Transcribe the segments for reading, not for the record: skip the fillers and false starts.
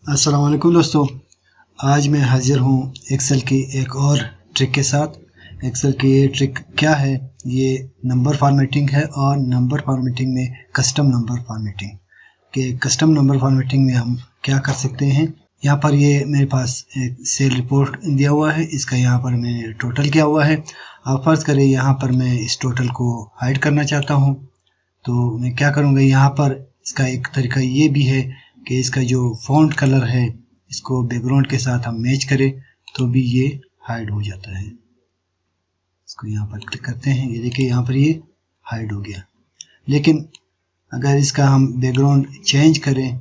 अस्सलाम वालेकुम दोस्तों। आज मैं हाजिर हूँ एक्सेल की एक और ट्रिक के साथ। एक्सेल की ये ट्रिक क्या है? ये नंबर फॉर्मेटिंग है और नंबर फॉर्मेटिंग में कस्टम नंबर फॉर्मेटिंग के कस्टम नंबर फॉर्मेटिंग में हम क्या कर सकते हैं। यहाँ पर ये मेरे पास एक सेल रिपोर्ट दिया हुआ है, इसका यहाँ पर मैंने टोटल किया हुआ है। आप फर्ज करें यहाँ पर मैं इस टोटल को हाइड करना चाहता हूँ, तो मैं क्या करूँगा, यहाँ पर इसका एक तरीका ये भी है कि इसका जो फ़ॉन्ट कलर है इसको बैकग्राउंड के साथ हम मैच करें तो भी ये हाइड हो जाता है। इसको यहाँ पर क्लिक करते हैं, ये देखिए यहाँ पर ये हाइड हो गया। लेकिन अगर इसका हम बैकग्राउंड चेंज करें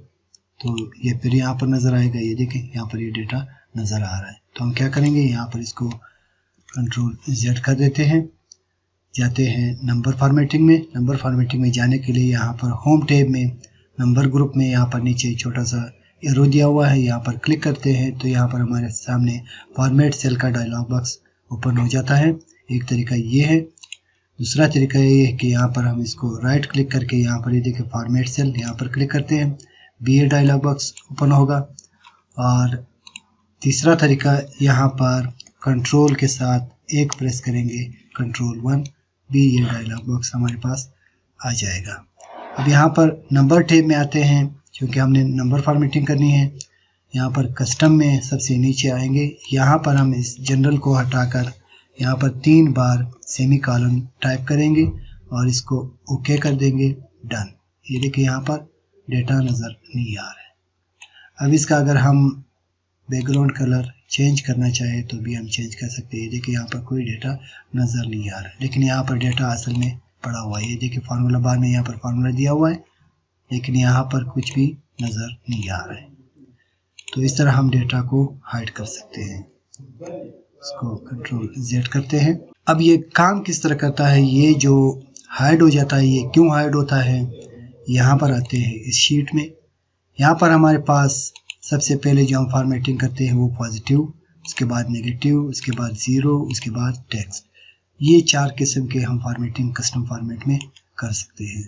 तो ये फिर यहाँ पर नज़र आएगा। ये देखिए यहाँ पर ये डेटा नज़र आ रहा है। तो हम क्या करेंगे, यहाँ पर इसको कंट्रोल Z कर देते हैं, जाते हैं नंबर फॉर्मेटिंग में। नंबर फॉर्मेटिंग में जाने के लिए यहाँ पर होम टैब में नंबर ग्रुप में यहाँ पर नीचे छोटा सा एरो दिया हुआ है, यहाँ पर क्लिक करते हैं तो यहाँ पर हमारे सामने फॉर्मेट सेल का डायलॉग बॉक्स ओपन हो जाता है। एक तरीका ये है। दूसरा तरीका ये है कि यहाँ पर हम इसको राइट क्लिक करके यहाँ पर ये देखिए फॉर्मेट सेल, यहाँ पर क्लिक करते हैं, BA डायलॉग बॉक्स ओपन होगा। और तीसरा तरीका, यहाँ पर कंट्रोल के साथ एक प्रेस करेंगे, कंट्रोल 1, BA डायलॉग बॉक्स हमारे पास आ जाएगा। अब यहाँ पर नंबर टैब में आते हैं, क्योंकि हमने नंबर फॉर्मेटिंग करनी है। यहाँ पर कस्टम में सबसे नीचे आएंगे, यहाँ पर हम इस जनरल को हटाकर यहाँ पर 3 बार सेमी कॉलन टाइप करेंगे और इसको ओके कर देंगे, डन। ये देखिए यहाँ पर डेटा नज़र नहीं आ रहा है। अब इसका अगर हम बैकग्राउंड कलर चेंज करना चाहे तो भी हम चेंज कर सकते हैं। ये देखिए यहाँ पर कोई डेटा नज़र नहीं आ रहा है, लेकिन यहाँ पर डेटा असल में पड़ा हुआ है। ये देखिए फार्मूला बार में यहाँ पर फार्मूला दिया हुआ है, लेकिन यहाँ पर कुछ भी नज़र नहीं आ रहा है। तो इस तरह हम डेटा को हाइड कर सकते हैं। इसको कंट्रोल Z करते हैं। अब ये काम किस तरह करता है, ये जो हाइड हो जाता है, ये क्यों हाइड होता है, यहाँ पर आते हैं इस शीट में। यहाँ पर हमारे पास सबसे पहले जो हम फॉर्मेटिंग करते हैं वो पॉजिटिव, उसके बाद नेगेटिव, उसके बाद ज़ीरो, उसके बाद टेक्स्ट। ये 4 किस्म के हम फॉर्मेटिंग कस्टम फॉर्मेट में कर सकते हैं।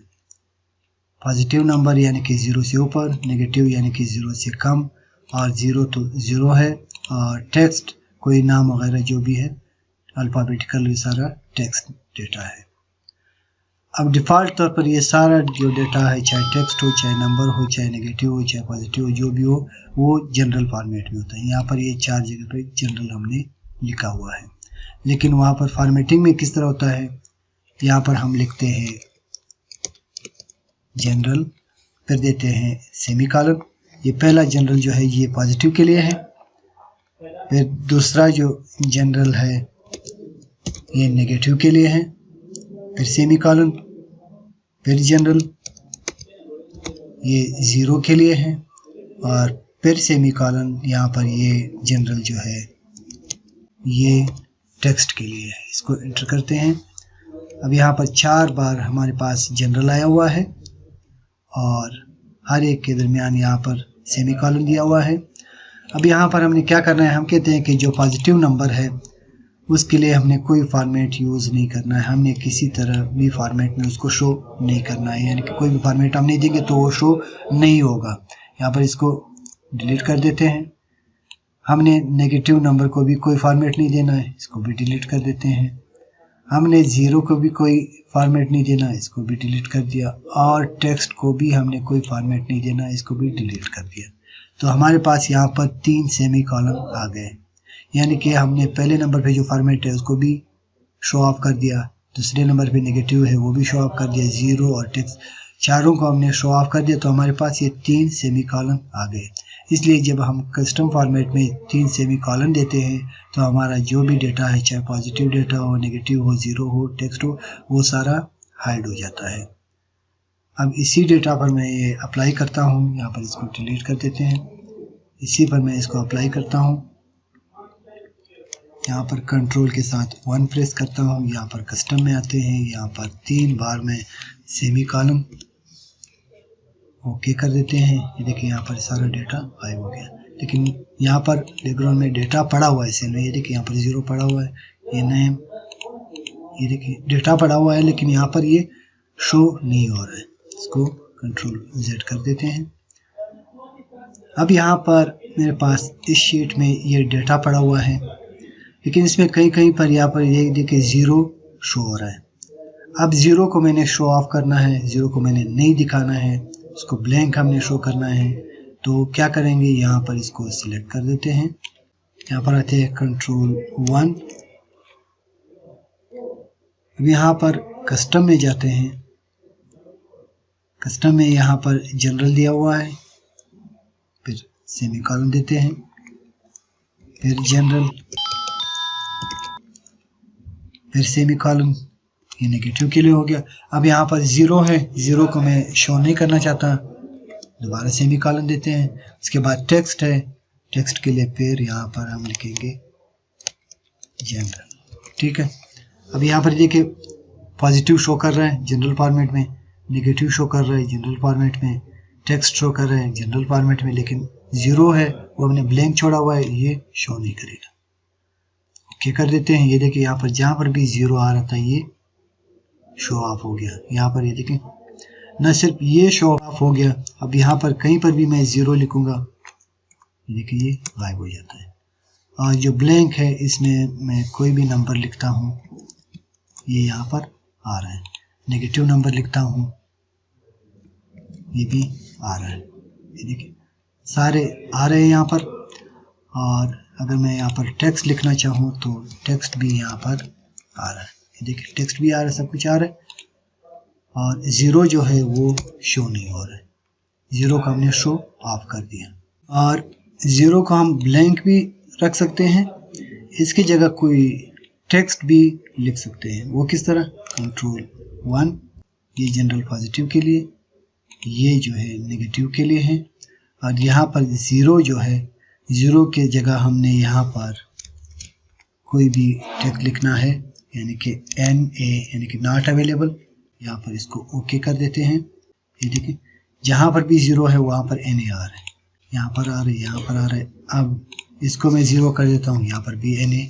पॉजिटिव नंबर यानी कि 0 से ऊपर, नेगेटिव यानी कि 0 से कम, और 0 तो 0 है, और टेक्स्ट कोई नाम वगैरह जो भी है अल्फ़ाबेटिकल, ये सारा टेक्स्ट डेटा है। अब डिफ़ॉल्ट तौर पर ये सारा जो डेटा है, चाहे टेक्स्ट हो, चाहे नंबर हो, चाहे नेगेटिव हो, चाहे पॉजिटिव हो, जो भी हो, वो जनरल फॉर्मेट में होता है। यहाँ पर ये 4 जगह पे जनरल हमने लिखा हुआ है। लेकिन वहाँ पर फॉर्मेटिंग में किस तरह होता है, यहाँ पर हम लिखते हैं जनरल, फिर देते हैं सेमी कॉलन। ये पहला जनरल जो है ये पॉजिटिव के लिए है, फिर दूसरा जो जनरल है ये नेगेटिव के लिए है, फिर सेमी कॉलन, फिर जनरल ये 0 के लिए है, और फिर सेमी कॉलन। यहाँ पर ये जनरल जो है ये टेक्स्ट के लिए है। इसको एंटर करते हैं। अब यहाँ पर 4 बार हमारे पास जनरल आया हुआ है और हर एक के दरमियान यहाँ पर सेमी कॉलन दिया हुआ है। अब यहाँ पर हमने क्या करना है, हम कहते हैं कि जो पॉजिटिव नंबर है उसके लिए हमने कोई फॉर्मेट यूज़ नहीं करना है। हमने किसी तरह भी फॉर्मेट में उसको शो नहीं करना है, यानी कि कोई भी फॉर्मेट हम नहीं देंगे तो वो शो नहीं होगा। यहाँ पर इसको डिलीट कर देते हैं। हमने नेगेटिव नंबर को भी कोई फॉर्मेट नहीं देना है, इसको भी डिलीट कर देते हैं। हमने 0 को भी कोई फॉर्मेट नहीं देना, इसको भी डिलीट कर दिया। और टेक्स्ट को भी हमने कोई फॉर्मेट नहीं देना, इसको भी डिलीट कर दिया। तो हमारे पास यहाँ पर 3 सेमी कॉलम आ गए, यानी कि हमने पहले नंबर पे जो फॉर्मेट है उसको भी शो ऑफ कर दिया, दूसरे नंबर पे नेगेटिव है वो भी शो ऑफ कर दिया, 0 और टेक्स्ट चारों को हमने शो ऑफ कर दिया। तो हमारे पास ये 3 सेमी कॉलम आ गए। इसलिए जब हम कस्टम फॉर्मेट में 3 सेमी कॉलन देते हैं तो हमारा जो भी डेटा है, चाहे पॉजिटिव डेटा हो, नेगेटिव हो, 0 हो, टेक्स्ट हो, वो सारा हाइड हो जाता है। अब इसी डेटा पर मैं ये अप्लाई करता हूँ। यहाँ पर इसको डिलीट कर देते हैं, इसी पर मैं इसको अप्लाई करता हूँ। यहाँ पर कंट्रोल के साथ 1 प्रेस करता हूँ। यहाँ पर कस्टम में आते हैं, यहाँ पर 3 बार में सेमी कॉलम ओके कर देते हैं। ये देखिए यहाँ पर सारा डेटा गायब हो गया, लेकिन यहाँ पर बैकग्राउंड में डेटा पड़ा हुआ है सेल में। ये देखिए यहाँ पर 0 पड़ा हुआ है, ये नेम, ये देखिए डेटा पड़ा हुआ है, लेकिन यहाँ पर ये शो नहीं हो रहा है। इसको कंट्रोल Z कर देते हैं। अब यहाँ पर मेरे पास इस शीट में ये डेटा पड़ा हुआ है, लेकिन इसमें कहीं पर यहाँ पर ये देखिए 0 शो हो रहा है। अब 0 को मैंने शो ऑफ करना है, 0 को मैंने नहीं दिखाना है, उसको ब्लैंक हमने शो करना है। तो क्या करेंगे, यहाँ पर इसको सिलेक्ट कर देते हैं, यहाँ पर आते हैं कंट्रोल 1। अब यहाँ पर कस्टम में जाते हैं, कस्टम में यहाँ पर जनरल दिया हुआ है, फिर सेमीकोलन देते हैं, फिर जनरल, फिर सेमीकोलन, ये नेगेटिव के लिए हो गया। अब यहाँ पर 0 है, 0 को मैं शो नहीं करना चाहता, दोबारा सेमीकोलन देते हैं। उसके बाद टेक्स्ट है, टेक्स्ट के लिए फिर यहाँ पर हम लिखेंगे जनरल, ठीक है। अब यहाँ पर देखिए पॉजिटिव शो कर रहा है जनरल फॉर्मेट में, नेगेटिव शो कर रहा है जनरल फॉर्मेट में, टेक्स्ट शो कर रहा है जनरल फॉर्मेट में, लेकिन 0 है वो हमने ब्लैंक छोड़ा हुआ है, ये शो नहीं करेगा। ओके कर देते हैं। ये देखिए यहाँ पर जहाँ पर भी 0 आ रहा था ये शो ऑफ हो गया। यहाँ पर ये देखें न सिर्फ ये शो ऑफ हो गया, अब यहाँ पर कहीं पर भी मैं 0 लिखूंगा, देखिए ये गायब हो जाता है। और जो ब्लैंक है इसमें मैं कोई भी नंबर लिखता हूँ, ये यहाँ पर आ रहा है। नेगेटिव नंबर लिखता हूँ, ये भी आ रहा है। ये देखिए सारे आ रहे हैं यहाँ पर। और अगर मैं यहाँ पर टेक्स्ट लिखना चाहूँ तो टेक्स्ट भी यहाँ पर आ रहा है। ये देखिए टेक्स्ट भी आ रहा है, सब कुछ आ रहा है। और 0 जो है वो शो नहीं हो रहा है, 0 को हमने शो ऑफ कर दिया। और 0 को हम ब्लैंक भी रख सकते हैं, इसकी जगह कोई टेक्स्ट भी लिख सकते हैं। वो किस तरह, कंट्रोल 1, ये जनरल पॉजिटिव के लिए, ये जो है नेगेटिव के लिए है। और यहाँ पर 0 जो है, 0 के जगह हमने यहाँ पर कोई भी टेक्स्ट लिखना है, यानी कि NA यानी कि नॉट अवेलेबल। यहाँ पर इसको ओके कर देते हैं। ये देखिए जहाँ पर भी 0 है वहाँ पर NA आ रहा है, यहाँ पर आ रहा है, यहाँ पर आ रहा है। अब इसको मैं 0 कर देता हूँ, यहाँ पर भी NA,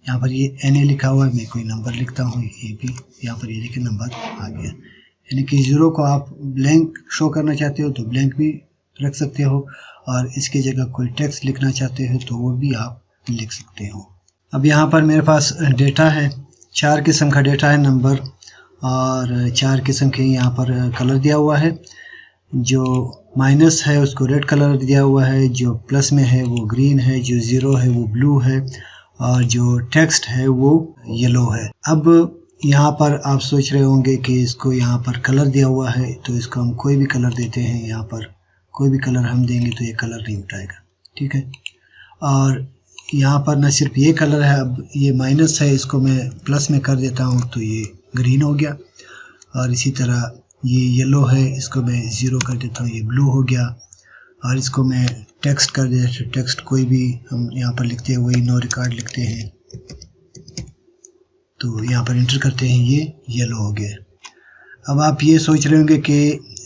यहाँ पर ये NA लिखा हुआ है, मैं कोई नंबर लिखता हूँ, ये भी यहाँ पर ये देखिए नंबर आ गया। यानी कि 0 को आप ब्लैंक शो करना चाहते हो तो ब्लैंक भी रख सकते हो, और इसके जगह कोई टेक्स्ट लिखना चाहते हो तो वो भी आप लिख सकते हो। अब यहाँ पर मेरे पास डेटा है, 4 किस्म का डेटा है, नंबर, और 4 किस्म के यहाँ पर कलर दिया हुआ है। जो माइनस है उसको रेड कलर दिया हुआ है, जो प्लस में है वो ग्रीन है, जो 0 है वो ब्लू है, और जो टेक्स्ट है वो येलो है। अब यहाँ पर आप सोच रहे होंगे कि इसको यहाँ पर कलर दिया हुआ है तो इसको हम कोई भी कलर देते हैं, यहाँ पर कोई भी कलर हम देंगे तो ये कलर नहीं उठाएगा, ठीक है। और यहाँ पर न सिर्फ ये कलर है, अब ये माइनस है, इसको मैं प्लस में कर देता हूँ तो ये ग्रीन हो गया। और इसी तरह ये येलो है, इसको मैं 0 कर देता हूँ, ये ब्लू हो गया। और इसको मैं टेक्स्ट कर देता हूँ, टेक्स्ट कोई भी हम यहाँ पर लिखते हैं वही नो रिकॉर्ड लिखते हैं, तो यहाँ पर एंटर करते हैं, ये येलो हो गया। अब आप ये सोच रहे होंगे कि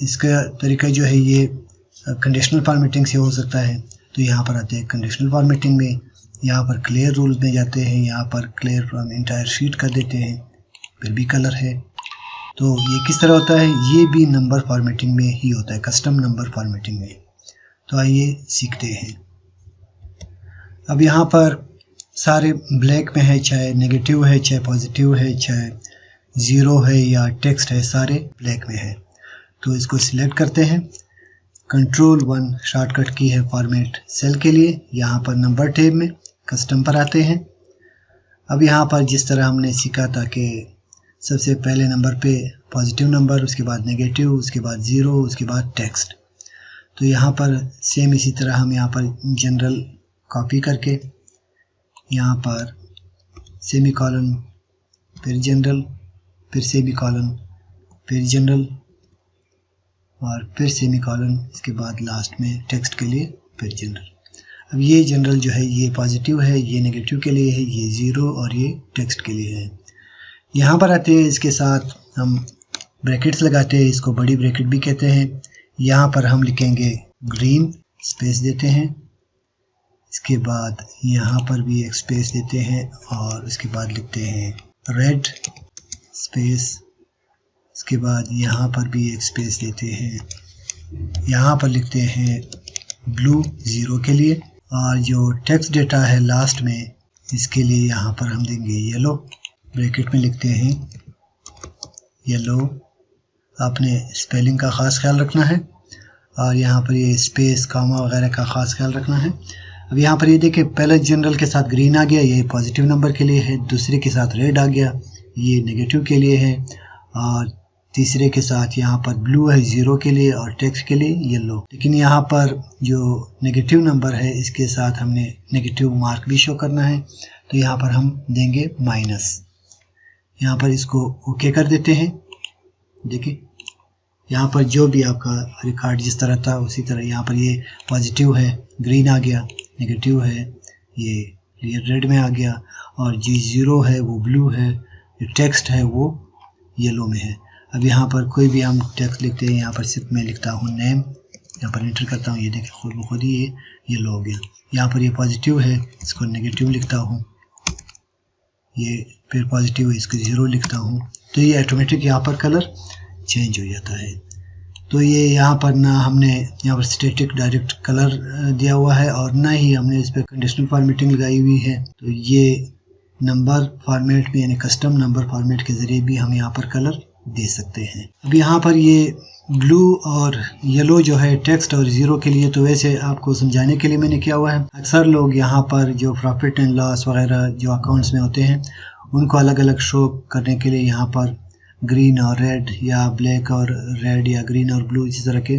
इसका तरीका जो है ये कंडीशनल फॉर्मेटिंग से हो सकता है, तो यहाँ पर आते हैं कंडीशनल फॉर्मेटिंग में, यहाँ पर क्लियर रूल्स में जाते हैं, यहाँ पर क्लियर फ्रॉम इंटायर शीट कर देते हैं, फिर भी कलर है। तो ये किस तरह होता है, ये भी नंबर फॉर्मेटिंग में ही होता है, कस्टम नंबर फॉर्मेटिंग में। तो आइए सीखते हैं। अब यहाँ पर सारे ब्लैक में है, चाहे नेगेटिव है, चाहे पॉजिटिव है, चाहे 0 है या टेक्स्ट है, सारे ब्लैक में है। तो इसको सिलेक्ट करते हैं, कंट्रोल 1 शॉर्टकट की है फॉर्मेट सेल के लिए। यहाँ पर नंबर टैब में कस्टम पर आते हैं। अब यहाँ पर जिस तरह हमने सीखा था कि सबसे पहले नंबर पे पॉजिटिव नंबर, उसके बाद नेगेटिव, उसके बाद 0, उसके बाद टेक्स्ट, तो यहाँ पर सेम इसी तरह हम यहाँ पर जनरल कॉपी करके यहाँ पर सेमीकोलन, फिर जनरल, फिर सेमीकोलन, फिर जनरल, और फिर सेमीकोलन, इसके बाद लास्ट में टेक्स्ट के लिए फिर जनरल। अब ये जनरल जो है ये पॉजिटिव है, ये नेगेटिव के लिए है, ये 0 और ये टेक्स्ट के लिए है। यहाँ पर आते हैं, इसके साथ हम ब्रैकेट्स लगाते हैं, इसको बड़ी ब्रैकेट भी कहते हैं। यहाँ पर हम लिखेंगे ग्रीन, स्पेस देते हैं, इसके बाद यहाँ पर भी एक स्पेस देते हैं, और उसके बाद लिखते हैं रेड, स्पेस, इसके बाद यहाँ पर भी एक स्पेस देते हैं, यहाँ पर लिखते हैं ब्लू 0 के लिए, और जो टेक्स्ट डेटा है लास्ट में इसके लिए यहाँ पर हम देंगे येलो, ब्रैकेट में लिखते हैं येलो। आपने स्पेलिंग का ख़ास ख्याल रखना है और यहाँ पर ये स्पेस कामा वगैरह का ख़ास ख्याल रखना है। अब यहाँ पर ये देखिए पहले जनरल के साथ ग्रीन आ गया, ये पॉजिटिव नंबर के लिए है, दूसरे के साथ रेड आ गया, ये नेगेटिव के लिए है, और तीसरे के साथ यहाँ पर ब्लू है 0 के लिए और टेक्स्ट के लिए येलो। लेकिन यहाँ पर जो नेगेटिव नंबर है इसके साथ हमने नेगेटिव मार्क भी शो करना है, तो यहाँ पर हम देंगे माइनस। यहाँ पर इसको ओके कर देते हैं। देखिए यहाँ पर जो भी आपका रिकॉर्ड जिस तरह था उसी तरह यहाँ पर ये पॉजिटिव है ग्रीन आ गया, नेगेटिव है ये रेड में आ गया, और जी 0 है वो ब्लू है, जो टेक्स्ट है वो येलो में है। अब यहाँ पर कोई भी हम टेक्स्ट लिखते हैं, यहाँ पर सिर्फ मैं लिखता हूँ नेम, यहाँ पर एंटर करता हूँ, ये देखिए खुद ब खुद ही ये येलो हो गया। यहाँ पर ये पॉजिटिव है, इसको नेगेटिव लिखता हूँ, ये फिर पॉजिटिव है, इसको 0 लिखता हूँ, तो ये ऑटोमेटिक यहाँ पर कलर चेंज हो जाता है। तो ये यहाँ पर ना हमने यहाँ पर स्टैटिक डायरेक्ट कलर दिया हुआ है और ना ही हमने इस पर कंडीशनल फॉर्मेटिंग लगाई हुई है। तो ये नंबर फॉर्मेट में यानी कस्टम नंबर फॉर्मेट के ज़रिए भी हम यहाँ पर कलर दे सकते हैं। अब यहाँ पर ये ब्लू और येलो जो है टेक्स्ट और 0 के लिए, तो वैसे आपको समझाने के लिए मैंने किया हुआ है। अक्सर लोग यहाँ पर जो प्रॉफिट एंड लॉस वगैरह जो अकाउंट्स में होते हैं उनको अलग अलग शो करने के लिए यहाँ पर ग्रीन और रेड या ब्लैक और रेड या ग्रीन और ब्लू इसी तरह के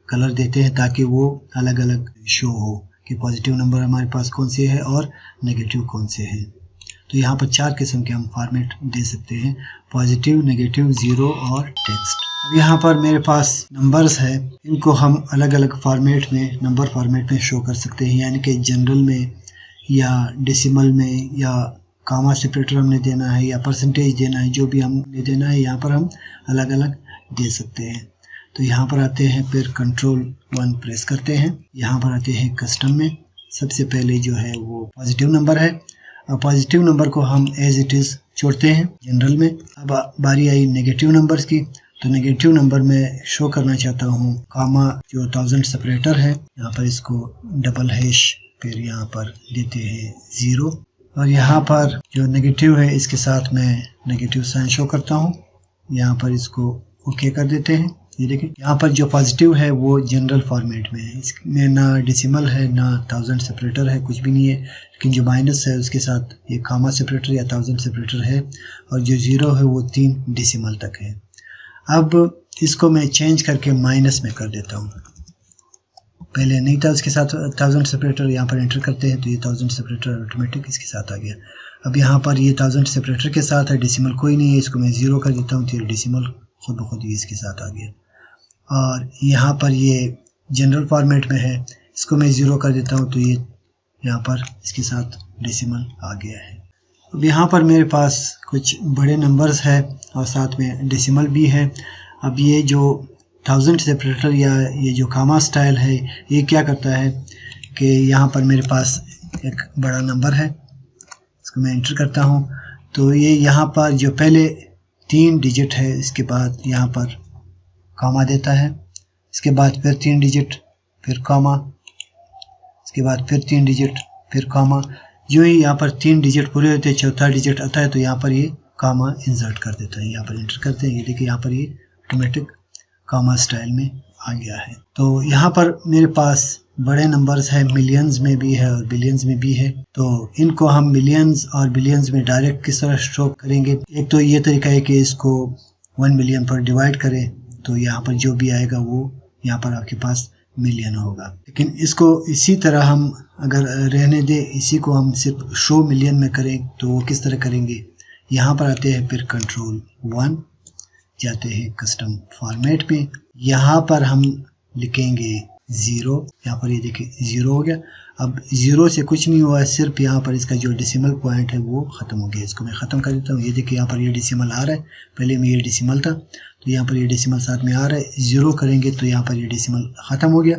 कलर देते हैं ताकि वो अलग अलग शो हो कि पॉजिटिव नंबर हमारे पास कौन से है और नेगेटिव कौन से हैं। तो यहाँ पर 4 किस्म के हम फॉर्मेट दे सकते हैं, पॉजिटिव, नेगेटिव, 0 और टेक्स्ट। अब यहाँ पर मेरे पास नंबर्स है, इनको हम अलग अलग फॉर्मेट में नंबर फॉर्मेट में शो कर सकते हैं, यानी कि जनरल में या डेसिमल में या कामा सेपरेटर हमने देना है या परसेंटेज देना है, जो भी हमने देना है यहाँ पर हम अलग अलग दे सकते हैं। तो यहाँ पर आते हैं, फिर कंट्रोल 1 प्रेस करते हैं, यहाँ पर आते हैं कस्टम में। सबसे पहले जो है वो पॉजिटिव नंबर है, और पॉजिटिव नंबर को हम एज इट इज़ छोड़ते हैं जनरल में। अब बारी आई नेगेटिव नंबर्स की, तो नेगेटिव नंबर में शो करना चाहता हूँ कामा जो 1000 सेपरेटर है, यहाँ पर इसको डबल हैश, फिर यहाँ पर देते हैं 0, और यहाँ पर जो नेगेटिव है इसके साथ मैं नेगेटिव साइन शो करता हूँ, यहाँ पर इसको ओके कर देते हैं। ये देखिए यहाँ पर जो पॉजिटिव है वो जनरल फॉर्मेट में है, इसमें ना डेसिमल है ना 1000 सेपरेटर है, कुछ भी नहीं है। लेकिन जो माइनस है उसके साथ ये कामा सेपरेटर या 1000 सेपरेटर है, और जो 0 है वो 3 डेसिमल तक है। अब इसको मैं चेंज करके माइनस में कर देता हूँ। पहले नहीं था उसके साथ 1000 सेपरेटर, यहाँ पर एंटर करते हैं तो ये 1000 सेपरेटर ऑटोमेटिक इसके साथ आ गया। अब यहाँ पर ये 1000 सेपरेटर के साथ है, डेसिमल कोई नहीं है, इसको मैं 0 कर देता हूँ तो ये डेसिमल खुद ब खुद ही इसके साथ आ गया। और यहाँ पर ये जनरल फॉर्मेट में है, इसको मैं 0 कर देता हूँ तो ये यहाँ पर इसके साथ डेसिमल आ गया है। अब यहाँ पर मेरे पास कुछ बड़े नंबर्स है और साथ में डेसिमल भी है। अब ये जो 1000 सेपरेटर या ये जो कामा स्टाइल है ये क्या करता है कि यहाँ पर मेरे पास एक बड़ा नंबर है, इसको मैं एंटर करता हूँ तो ये यहाँ पर जो पहले 3 डिजिट है इसके बाद यहाँ पर कामा देता है, इसके बाद फिर 3 डिजिट फिर कामा, इसके बाद फिर 3 डिजिट फिर कामा। जो ही यहाँ पर 3 डिजिट पूरे होते हैं, चौथा डिजिट आता है तो यहाँ पर ये कामा इंसर्ट कर देता है। यहाँ पर एंटर करते हैं, ये देखिए यहाँ पर ये ऑटोमेटिक कामा स्टाइल में आ गया है। तो यहाँ पर मेरे पास बड़े नंबर्स है, मिलियंस में भी है और बिलियंस में भी है। तो इनको हम मिलियंस और बिलियंस में डायरेक्ट किस तरह शो करेंगे, एक तो ये तरीका है कि इसको 1 मिलियन पर डिवाइड करें तो यहाँ पर जो भी आएगा वो यहाँ पर आपके पास मिलियन होगा। लेकिन इसको इसी तरह हम अगर रहने दें, इसी को हम सिर्फ शो मिलियन में करें तो वो किस तरह करेंगे। यहाँ पर आते हैं, फिर कंट्रोल 1 जाते हैं कस्टम फॉर्मेट में, यहाँ पर हम लिखेंगे 0, यहाँ पर ये देखिए 0 हो गया। अब 0 से कुछ नहीं हुआ है, सिर्फ यहाँ पर इसका जो डेसिमल पॉइंट है वो ख़त्म हो गया। इसको मैं ख़त्म कर देता हूँ, ये देखिए यहाँ पर ये डेसिमल आ रहा है, पहले में ये डेसिमल था तो यहाँ पर ये डेसिमल साथ में आ रहा है। 0 करेंगे तो यहाँ पर ये डेसिमल ख़त्म हो गया।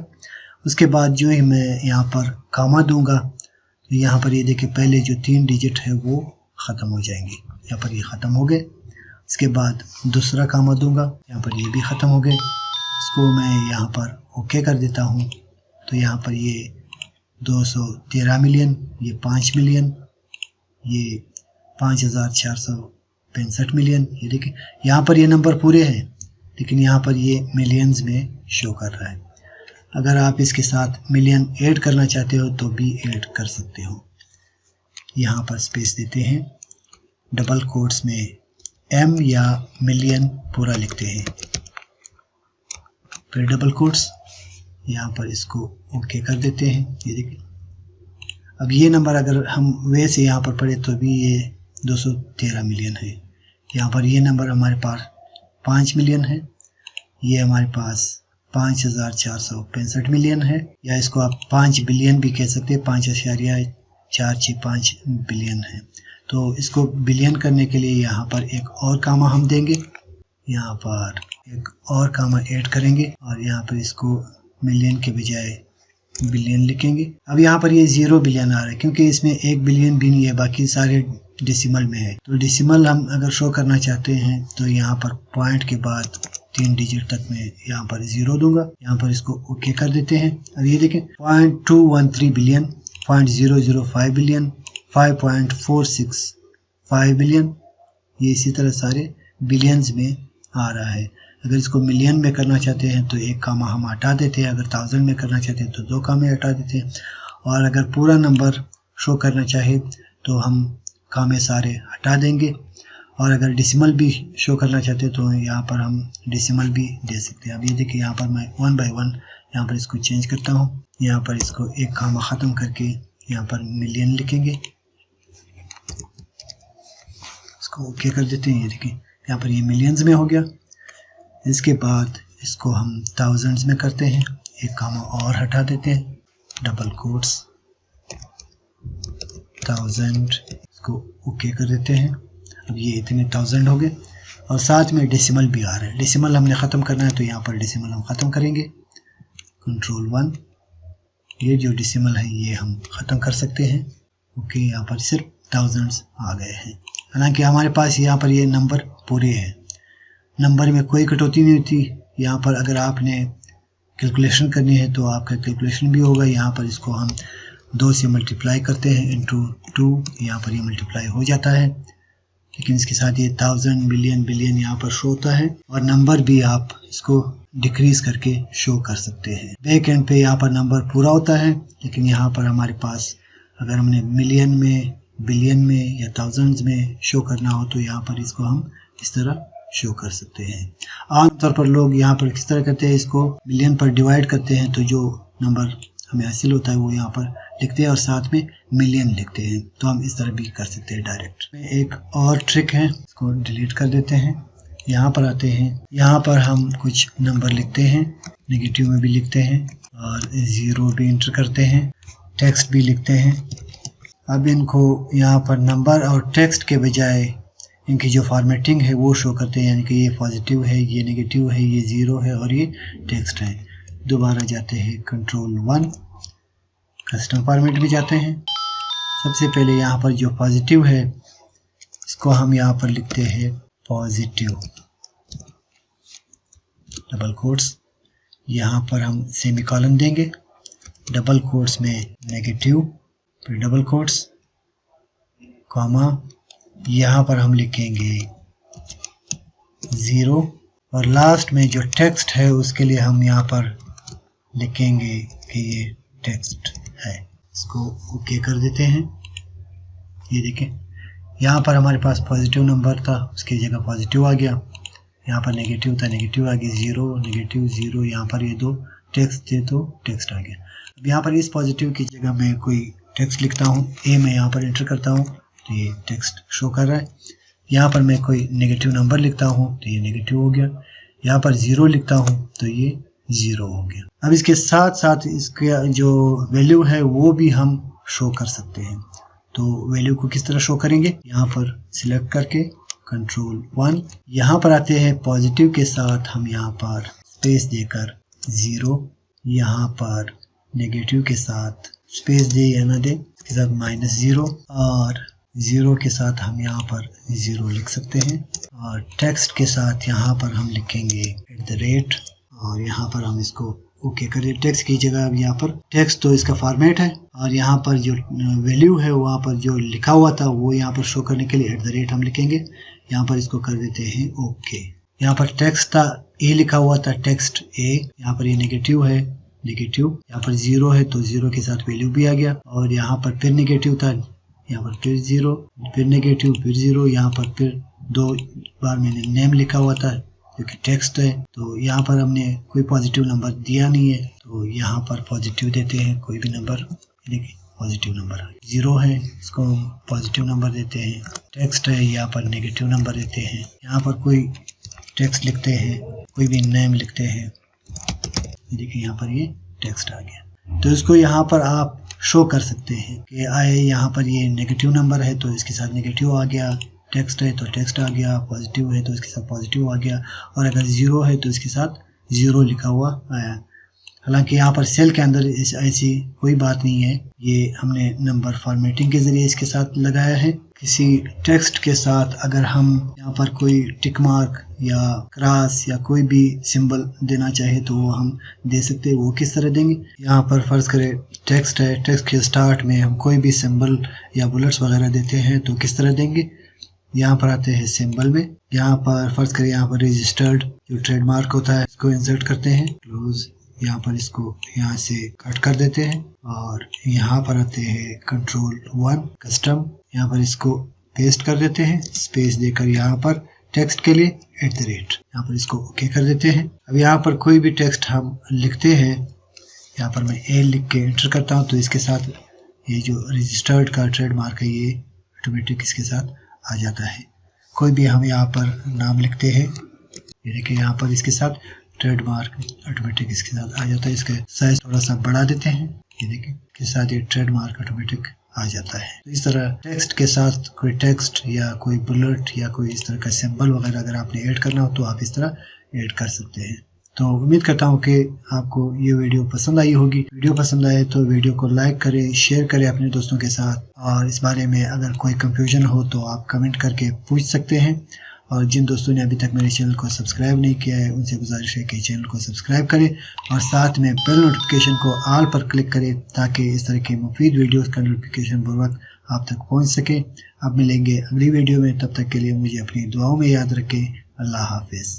उसके बाद जो ही मैं यहाँ पर कामा दूंगा तो यहाँ पर ये देखिए पहले जो 3 डिजिट है वो ख़त्म हो जाएंगे, यहाँ पर ये ख़त्म हो गए। इसके बाद दूसरा कामा दूंगा, यहाँ पर ये भी ख़त्म हो गए। इसको मैं यहाँ पर ओके कर देता हूँ तो तो यहाँ पर ये 213 मिलियन, ये 5 मिलियन, ये 5465 मिलियन। ये देखिए यहाँ पर ये नंबर पूरे हैं, लेकिन यहाँ पर ये मिलियंस में शो कर रहा है। अगर आप इसके साथ मिलियन ऐड करना चाहते हो तो भी ऐड कर सकते हो। यहाँ पर स्पेस देते हैं, डबल कोट्स में एम या मिलियन पूरा लिखते हैं, फिर डबल कोट्स, यहाँ पर इसको ओके कर देते हैं। ये देखिए अब ये नंबर अगर हम वैसे यहाँ पर पढ़े तो भी ये 213 मिलियन है। यहाँ पर ये नंबर हमारे पास 5 मिलियन है, ये हमारे पास 5465 मिलियन है, या इसको आप 5 बिलियन भी कह सकते हैं, 5.465 बिलियन है। तो इसको बिलियन करने के लिए यहाँ पर एक और कामा हम देंगे, यहाँ पर एक और कामा ऐड करेंगे और यहाँ पर इसको मिलियन के बजाय बिलियन लिखेंगे। अब यहाँ पर ये 0 बिलियन आ रहा है क्योंकि इसमें 1 बिलियन भी नहीं है, बाकी सारे डेसिमल में है। तो डेसिमल हम अगर शो करना चाहते हैं तो यहाँ पर पॉइंट के बाद 3 डिजिट तक में यहाँ पर 0 दूंगा। यहाँ पर इसको ओके कर देते हैं। अब ये देखें 0.213 बिलियन, 0.005 बिलियन, 5.465 बिलियन, ये इसी तरह सारे बिलियंस में आ रहा है। अगर इसको मिलियन में करना चाहते हैं तो एक कामा हम हटा देते हैं, अगर 1000 में करना चाहते हैं तो 2 कामे हटा देते हैं, और अगर पूरा नंबर शो करना चाहे तो हम कामे सारे हटा देंगे, और अगर डेसिमल भी शो करना चाहते हैं तो यहाँ पर हम डेसिमल भी दे सकते हैं। अब ये देखिए यहाँ पर मैं 1 बाय 1 यहाँ पर इसको चेंज करता हूँ। यहाँ पर इसको एक कामा ख़त्म करके यहाँ पर मिलियन लिखेंगे, इसको ओके कर देते हैं। ये देखिए यहाँ पर ये मिलियंस में हो गया। इसके बाद इसको हम थाउजेंड्स में करते हैं, एक कामा और हटा देते हैं, डबल कोट्स 1000, इसको ओके कर देते हैं। अब ये इतने 1000 हो गए और साथ में डेसिमल भी आ रहा है। डेसिमल हमने ख़त्म करना है तो यहाँ पर डेसिमल हम ख़त्म करेंगे, कंट्रोल 1, ये जो डेसिमल है ये हम ख़त्म कर सकते हैं। ओके, यहाँ पर सिर्फ थाउजेंड्स आ गए हैं। हालांकि हमारे पास यहाँ पर ये नंबर पूरे हैं, नंबर में कोई कटौती नहीं होती। यहाँ पर अगर आपने कैलकुलेशन करनी है तो आपका कैलकुलेशन भी होगा। यहाँ पर इसको हम 2 से मल्टीप्लाई करते हैं इंटू 2, यहाँ पर ये मल्टीप्लाई हो जाता है, लेकिन इसके साथ ये 1000 मिलियन बिलियन यहाँ पर शो होता है, और नंबर भी आप इसको डिक्रीज करके शो कर सकते हैं। बैक एंड पे यहाँ पर नंबर पूरा होता है, लेकिन यहाँ पर हमारे पास अगर हमने मिलियन में, बिलियन में या थाउजेंड्स में शो करना हो तो यहाँ पर इसको हम इस तरह शो कर सकते हैं। आमतौर पर लोग यहाँ पर किस तरह करते हैं, इसको मिलियन पर डिवाइड करते हैं, तो जो नंबर हमें हासिल होता है वो यहाँ पर लिखते हैं और साथ में मिलियन लिखते हैं। तो हम इस तरह भी कर सकते हैं डायरेक्ट। एक और ट्रिक है, इसको डिलीट कर देते हैं। यहाँ पर आते हैं, यहाँ पर हम कुछ नंबर लिखते हैं, नेगेटिव में भी लिखते हैं और 0 भी इंटर करते हैं, टेक्स्ट भी लिखते हैं। अब इनको यहाँ पर नंबर और टेक्स्ट के बजाय इनकी जो फॉर्मेटिंग है वो शो करते हैं, यानी कि ये पॉजिटिव है, ये नेगेटिव है, ये 0 है और ये टेक्स्ट है। दोबारा जाते हैं कंट्रोल 1, कस्टम फॉर्मेट में जाते हैं। सबसे पहले यहाँ पर जो पॉजिटिव है इसको हम यहाँ पर लिखते हैं पॉजिटिव, डबल कोट्स, यहाँ पर हम सेमीकोलन देंगे, डबल कोट्स में नेगेटिव, फिर डबल कोट्स, कॉमा, यहाँ पर हम लिखेंगे 0 और लास्ट में जो टेक्स्ट है उसके लिए हम यहाँ पर लिखेंगे कि ये टेक्स्ट है। इसको ओके कर देते हैं। ये देखें यहाँ पर हमारे पास पॉजिटिव नंबर था, उसकी जगह पॉजिटिव आ गया। यहाँ पर नेगेटिव था, नेगेटिव आ गया, 0 नेगेटिव 0, यहाँ पर ये 2 टेक्स्ट थे तो टेक्स्ट आ गया। अब यहाँ पर इस पॉजिटिव की जगह मैं कोई टेक्स्ट लिखता हूँ, ए में यहाँ पर एंटर करता हूँ तो ये टेक्स्ट शो कर रहा है। यहाँ पर मैं कोई नेगेटिव नंबर लिखता हूँ तो ये नेगेटिव हो गया। यहाँ पर 0 लिखता हूँ तो ये 0 हो गया। अब इसके साथ साथ इसका जो वैल्यू है वो भी हम शो कर सकते हैं। तो वैल्यू को किस तरह शो करेंगे, यहाँ पर सिलेक्ट करके कंट्रोल 1, यहाँ पर आते हैं पॉजिटिव के साथ हम यहाँ पर स्पेस देकर 0, यहाँ पर नेगेटिव के साथ स्पेस दे या ना दे, इसके साथ -0 और 0 के साथ हम यहाँ पर 0 लिख सकते हैं और टेक्स्ट के साथ यहाँ पर हम लिखेंगे @ और यहाँ पर हम इसको ओके करिए। टेक्स्ट की जगह अब यहाँ पर टेक्स्ट तो इसका फॉर्मेट है और यहाँ पर जो वैल्यू है वहाँ पर जो लिखा हुआ था वो यहाँ पर शो करने के लिए @ हम लिखेंगे। यहाँ पर इसको कर देते हैं ओके। यहाँ पर टेक्स्ट था ए लिखा हुआ था, टेक्स्ट ए। यहाँ पर ये नेगेटिव है, नेगेटिव। यहाँ पर 0 है तो 0 के साथ वैल्यू भी आ गया। और यहाँ पर फिर नेगेटिव था, यहाँ पर फिर 0, फिर नेगेटिव, फिर 0। यहाँ पर फिर 2 बार मैंने नेम लिखा हुआ था क्योंकि टेक्स्ट है, तो यहाँ पर हमने कोई पॉजिटिव नंबर दिया नहीं है तो यहाँ पर पॉजिटिव देते हैं कोई भी नंबर। देखिए पॉजिटिव नंबर 0 है, इसको हम पॉजिटिव नंबर देते हैं। टेक्स्ट है, यहाँ पर नेगेटिव नंबर देते हैं। यहाँ पर कोई टेक्स्ट लिखते हैं, कोई भी नेम लिखते हैं। देखिए यहाँ पर ये टेक्स्ट आ गया। तो इसको यहाँ पर आप शो कर सकते हैं कि आए यहाँ पर ये नेगेटिव नंबर है तो इसके साथ नेगेटिव आ गया, टेक्स्ट है तो टेक्स्ट आ गया, पॉजिटिव है तो इसके साथ पॉजिटिव आ गया, और अगर 0 है तो इसके साथ 0 लिखा हुआ आया। हालांकि यहाँ पर सेल के अंदर ऐसी कोई बात नहीं है, ये हमने नंबर फॉर्मेटिंग के ज़रिए इसके साथ लगाया है। किसी टेक्स्ट के साथ अगर हम यहाँ पर कोई टिक मार्क या क्रॉस या कोई भी सिंबल देना चाहे तो वो हम दे सकते हैं। वो किस तरह देंगे, यहाँ पर फर्ज करें टेक्स्ट है, टेक्स्ट के स्टार्ट में हम कोई भी सिंबल या बुलेट्स वगैरह देते हैं तो किस तरह देंगे। यहाँ पर आते हैं सिंबल में, यहाँ पर फर्ज करें यहाँ पर रजिस्टर्ड जो ट्रेडमार्क होता है इसको इंसर्ट करते हैं, क्लोज। यहाँ पर इसको यहाँ से कट कर देते हैं और यहाँ पर आते हैं Ctrl+1 कस्टम, यहाँ पर इसको पेस्ट कर देते हैं, स्पेस देकर यहाँ पर टेक्स्ट के लिए @ यहाँ पर इसको ओके कर देते हैं। अब यहाँ पर कोई भी टेक्स्ट हम लिखते हैं, यहाँ पर मैं ए लिख के एंटर करता हूँ तो इसके साथ ये जो रजिस्टर्ड का ट्रेडमार्क है ये ऑटोमेटिक इसके साथ आ जाता है। कोई भी हम यहाँ पर नाम लिखते हैं, ये देखिए यहाँ पर इसके साथ ट्रेडमार्क ऑटोमेटिक इसके साथ आ जाता है। इसका साइज थोड़ा सा बढ़ा देते हैं, ये देखिए के साथ ये ट्रेडमार्क ऑटोमेटिक आ जाता है। तो इस तरह टेक्स्ट के साथ कोई टेक्स्ट या कोई बुलेट या कोई इस तरह का सिंबल वगैरह अगर आपने ऐड करना हो तो आप इस तरह ऐड कर सकते हैं। तो उम्मीद करता हूँ कि आपको ये वीडियो पसंद आई होगी। वीडियो पसंद आए तो वीडियो को लाइक करें, शेयर करें अपने दोस्तों के साथ, और इस बारे में अगर कोई कंफ्यूजन हो तो आप कमेंट करके पूछ सकते हैं। और जिन दोस्तों ने अभी तक मेरे चैनल को सब्सक्राइब नहीं किया है उनसे गुजारिश है कि चैनल को सब्सक्राइब करें और साथ में बेल नोटिफिकेशन को ऑल पर क्लिक करें ताकि इस तरह की मुफीद वीडियोस का नोटिफिकेशन बर वक्त आप तक पहुंच सके। अब मिलेंगे अगली वीडियो में, तब तक के लिए मुझे अपनी दुआओं में याद रखें। अल्लाह हाफिज़।